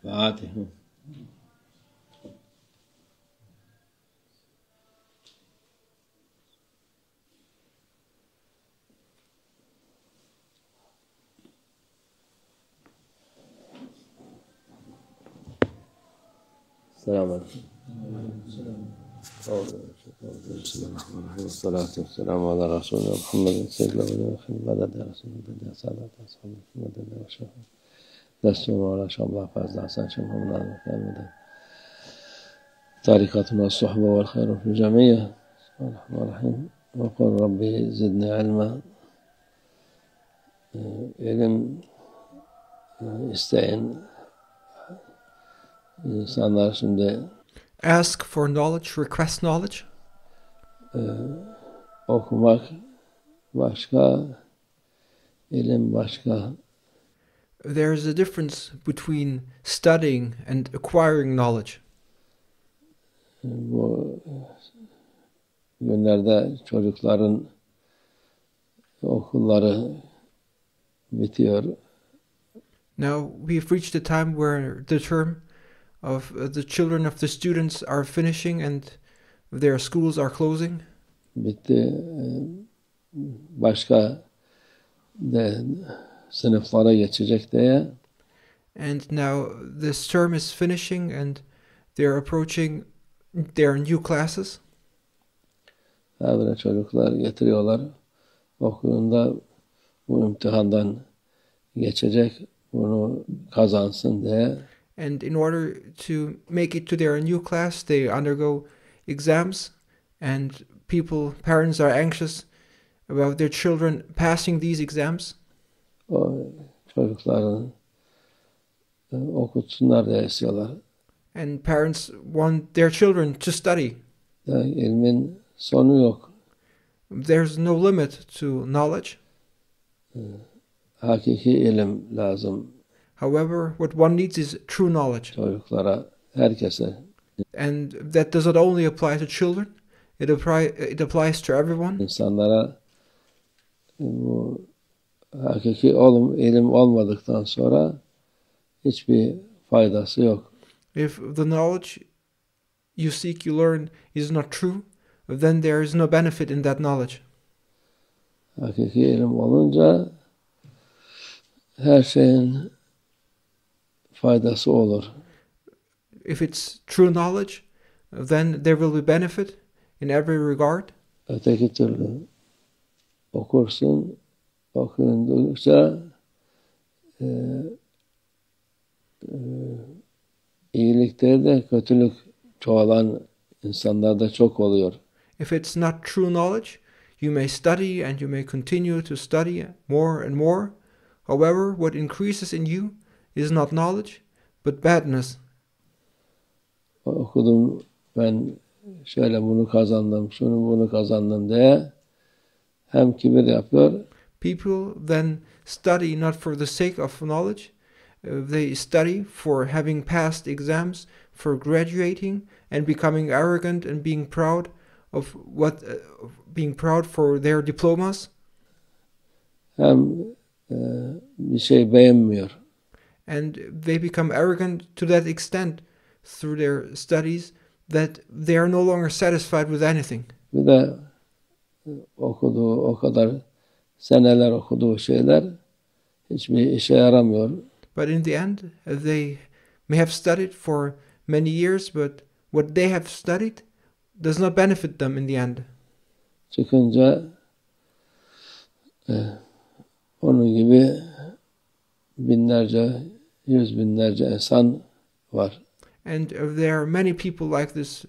Fatiha. السلام عليكم. والصلاة والسلام على رسولنا محمد سيد الأولين مدد يا رسول الله سادات أصحاب مدد وشفاء دستور على شاء الله فاز حسن شمه من المكان طريقتنا والصحبة والخير في الجميع. بسم الله الرحمن الرحيم. وقل ربي زدني علما. İlim isteyen insanlar şimdi ask for knowledge, request knowledge. Okumak başka, ilim başka. There is a difference between studying and acquiring knowledge. Bu günlerde çocukların okulları bitiyor. Now we've reached a time where the term of the children of the students are finishing and their schools are closing. Bitti. Başka de sınıflara geçecek diye. And now this term is finishing and they're approaching their new classes. Böyle çocuklar getiriyorlar. Okulunda bu imtihandan geçecek, bunu kazansın diye. And in order to make it to their new class, they undergo exams, and parents are anxious about their children passing these exams. O çocukların okutsunlar diye istiyorlar. And parents want their children to study. Yani ilmin sonu yok. There's no limit to knowledge. Hakiki ilim lazım. However, what one needs is true knowledge. Çocuklara, herkese. And that does not only apply to children, it applies to everyone. İnsanlara bu hakiki ilim olmadıktan sonra hiçbir faydası yok. If the knowledge you seek, you learn is not true, then there is no benefit in that knowledge. Hakiki ilim olunca her şeyin faydası olur. If it's true knowledge, then there will be benefit in every regard. Öteki türlü okursun, okuyundukça iyilikte de kötülük çoğalan insanlar da çok oluyor. If it's not true knowledge, you may study and you may continue to study more and more. However, what increases in you is not knowledge, but badness. Okudum, ben şöyle bunu kazandım, bunu kazandım diye hem kibir yapıyor. People then study not for the sake of knowledge. They study for having passed exams, for graduating and becoming arrogant and being proud of being proud for their diplomas. Hem bir şey beğenmiyor. And they become arrogant to that extent through their studies that they are no longer satisfied with anything. Bir de okuduğu, o kadar seneler okuduğu şeyler hiçbir işe yaramıyor. But in the end, they may have studied for many years, but what they have studied does not benefit them in the end. Çıkınca onun gibi binlerce, yüz binlerce insan var. And there are many people like this,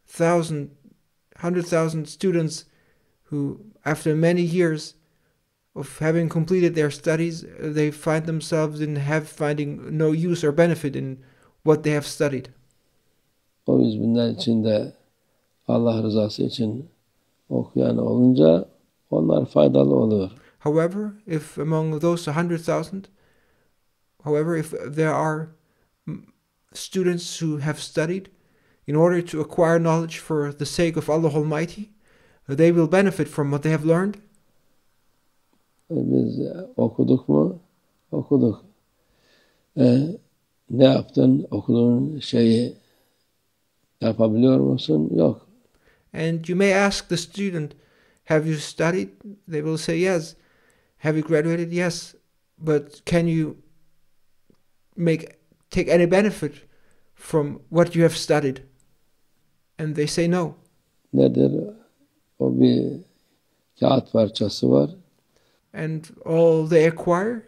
100,000 students who, after many years of having completed their studies, they find themselves finding no use or benefit in what they have studied. O yüz binler içinde Allah rızası için okuyan olunca onlar faydalı oluyor. However, if among those 100,000, if there are students who have studied in order to acquire knowledge for the sake of Allah Almighty, they will benefit from what they have learned. Biz okuduk mu? Okuduk. Ne yaptın? Okuduğun şeyi yapabiliyor musun? Yok. And you may ask the student, have you studied? They will say yes. Have you graduated? Yes. But can you take any benefit from what you have studied? And they say no. Nedir? O bir kağıt parçası var. And all they acquire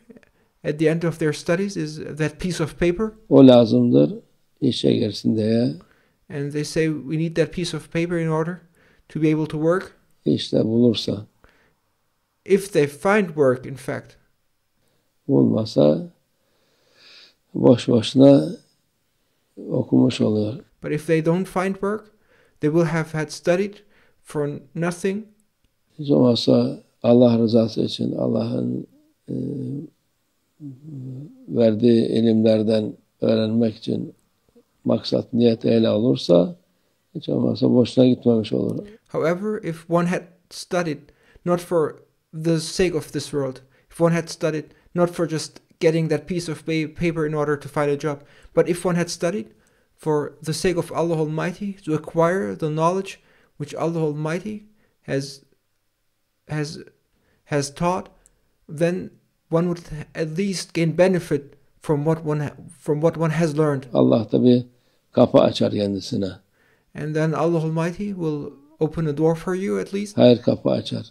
at the end of their studies is that piece of paper. O lazımdır işe girsin diye. And they say we need that piece of paper in order to be able to work. İşte bulursa. If they find work, in fact. Bulmasa boş boşuna okumuş oluyor. But if they don't find work, they will have had studied for nothing. Hiç olmazsa Allah rızası için, Allah'ın verdiği ilimlerden öğrenmek için maksat, niyet öyle olursa hiç olmazsa boşuna gitmemiş olur. However, if one had studied not for the sake of this world, if one had studied not for just getting that piece of paper in order to find a job, but if one had studied for the sake of Allah Almighty, to acquire the knowledge which Allah Almighty has taught, then one would at least gain benefit from what one has learned. Allah da bir kapı açar kendisine. And then Allah Almighty will open a door for you at least. Hayır kapı açar.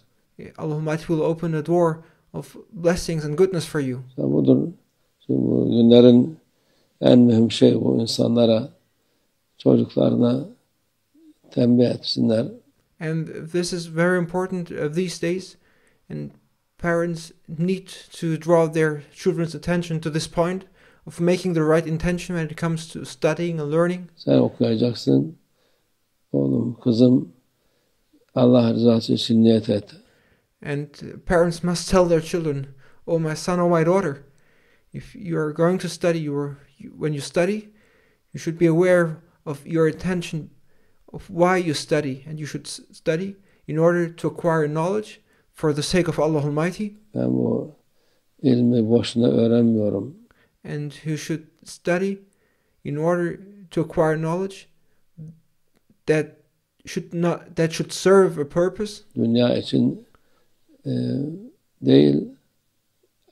Allah Almighty will open a door of blessings and goodness for you. Budur. Şimdi bu günlerin en mühim şey bu, insanlara, çocuklarına tembih etsinler. And this is very important these days, and parents need to draw their children's attention to this point of making the right intention when it comes to studying and learning. Sen okuyacaksın. Oğlum, kızım, Allah rızası için niyet et. And parents must tell their children, oh my son or my daughter, if you are going to study, when you study, you should be aware of your intention, of why you study, and you should study in order to acquire knowledge for the sake of Allah Almighty. Ben bu ilmi boşuna öğrenmiyorum. And you should study in order to acquire knowledge that should serve a purpose. Dünya için değil,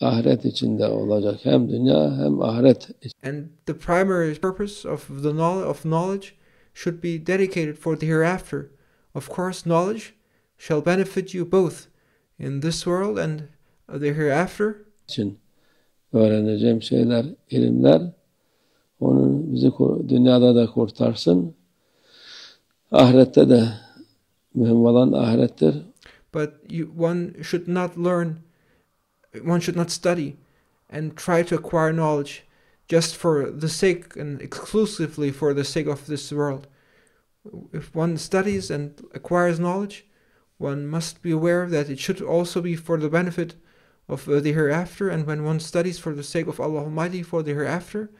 ahiret için de olacak. Hem dünya hem ahiret için. And the primary purpose of the knowledge should be dedicated for the hereafter. Of course, knowledge shall benefit you both in this world and the hereafter. için öğreneceğim şeyler, ilimler, onu bizi dünyada da kurtarsın. Ahirette de mühim olan ahirettir. But one should not study and try to acquire knowledge just for the sake and exclusively for the sake of this world. If one studies and acquires knowledge, one must be aware that it should also be for the benefit of the hereafter, and when one studies for the sake of Allah Almighty for the hereafter,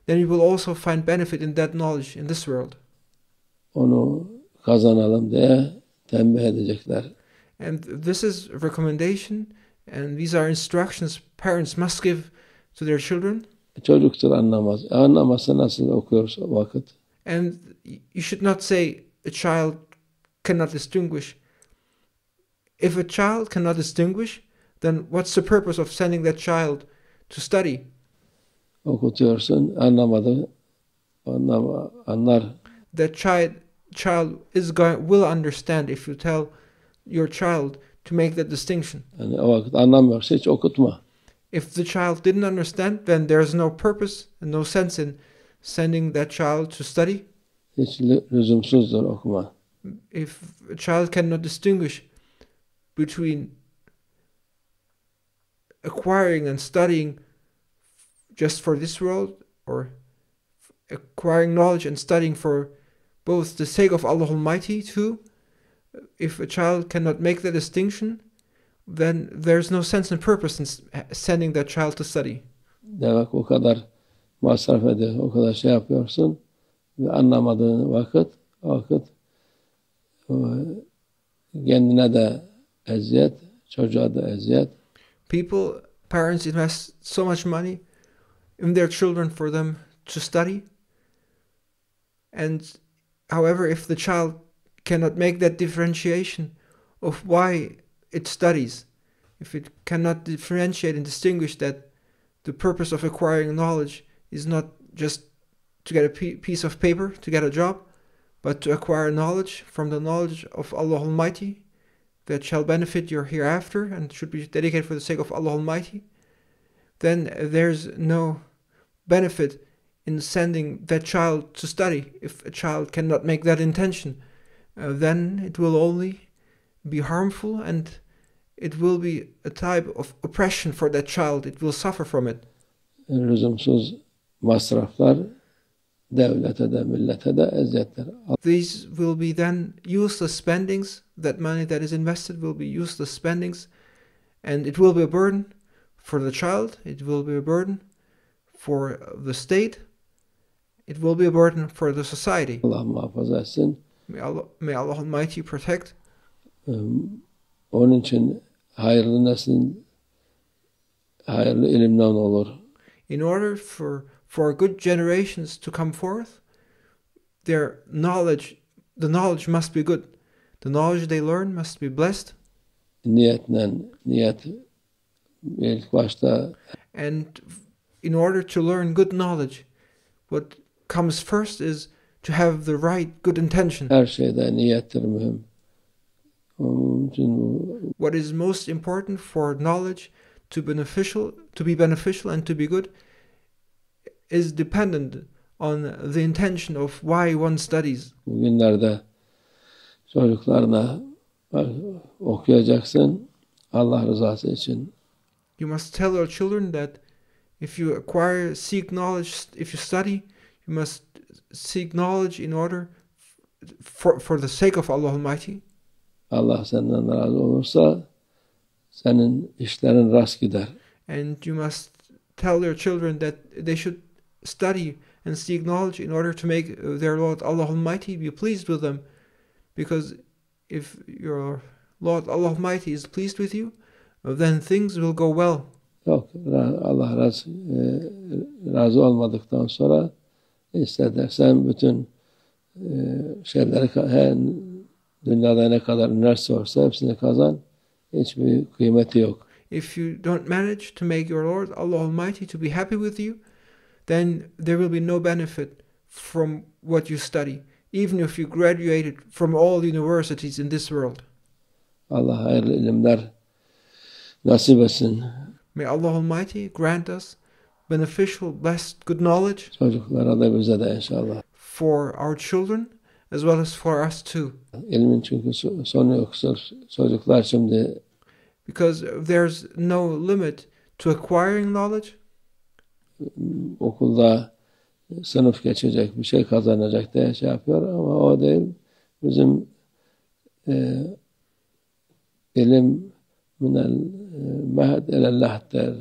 then you will also find benefit in that knowledge in this world. Onu kazanalım diye tembih edecekler. And this is a recommendation, and these are instructions parents must give to their children. Çocuktur, anlamaz. Anlamazsa nasıl okuyoruz vakit? And you should not say a child cannot distinguish. If a child cannot distinguish, then what's the purpose of sending that child to study? Okutuyorsun, anlamadı, anlar. That child will understand if you tell your child to make that distinction. Yani o vakit anlamıyorsa hiç okutma. If the child didn't understand, then there's no purpose and no sense in sending that child to study. Hiç lüzumsuzdur okuma. If a child cannot distinguish between acquiring and studying just for this world, or acquiring knowledge and studying for both the sake of Allah Almighty too, if a child cannot make that distinction, then there's no sense and purpose in sending that child to study. Demek o kadar masraf ediyorsun, o kadar şey yapıyorsun ve anlamadığın vakit kendine de eziyet, çocuğa da eziyet. Parents invest so much money in their children for them to study. And however, if the child cannot make that differentiation of why it studies, if it cannot differentiate and distinguish that the purpose of acquiring knowledge is not just to get a piece of paper, to get a job, but to acquire knowledge from the knowledge of Allah Almighty that shall benefit your hereafter and should be dedicated for the sake of Allah Almighty, then there's no benefit in sending that child to study. If a child cannot make that intention, then it will only be harmful and it will be a type of oppression for that child. It will suffer from it. Lüzumsuz masraflar devlete de millete de eziyetler. These will be then useless spendings. That money that is invested will be useless spendings, and it will be a burden for the child. It will be a burden for the state. It will be a burden for the society. Allah muhafaza etsin. May Allah Almighty protect. Onun için hayırlı neslin hayırlı ilimden olur. In order for good generations to come forth, the knowledge must be good. The knowledge they learn must be blessed. Niyet ilk başta. And in order to learn good knowledge, what comes first is to have the right good intention. Her şeyde niyettir mühim. What is most important for knowledge to be beneficial and to be good is dependent on the intention of why one studies. Bugünlerde çocuklarına okuyacaksın Allah rızası için. You must tell your children that if you seek knowledge, if you study, you must seek knowledge in order for the sake of Allah Almighty. Allah senden razı olursa senin işlerin rast gider. And you must tell your children that they should study and seek knowledge in order to make their Lord Allah Almighty be pleased with them. Because if your Lord Allah Almighty is pleased with you, then things will go well. Yok, Allah razı olmadıktan sonra istersen bütün şeyleri dünyada ne kadar üniversite olsa hepsini kazan, hiçbir kıymeti yok. If you don't manage to make your Lord Allah Almighty to be happy with you, then there will be no benefit from what you study, even if you graduated from all universities in this world. Allah hayırlı ilimler nasip etsin. May Allah Almighty grant us beneficial, blessed, good knowledge. Çocuklara da bize de inşallah. For our children as well as for us too. İlmin çünkü sonu yok. Çocuklar şimdi because there's no limit to acquiring knowledge. Okulda sınıf geçecek, bir şey kazanacak diye şey yapıyor ama o değil. Bizim ilim minel mehd elellah der.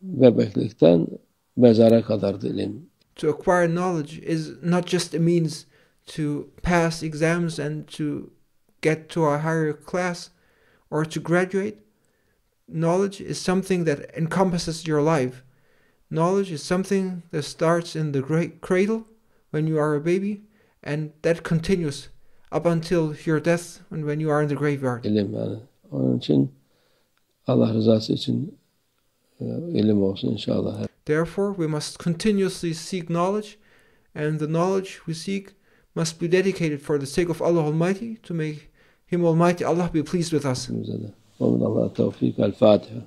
Bebeklikten mezara kadardı ilim. To acquire knowledge is not just a means to pass exams and to get to a higher class or to graduate. Knowledge is something that encompasses your life. Knowledge is something that starts in the great cradle when you are a baby and that continues up until your death and when you are in the graveyard. İlim yani. Onun için Allah rızası için ilim olsun inşallah. Therefore, we must continuously seek knowledge, and the knowledge we seek must be dedicated for the sake of Allah Almighty, to make Him Almighty Allah be pleased with us. ومن الله التوفيق. الفاتحة.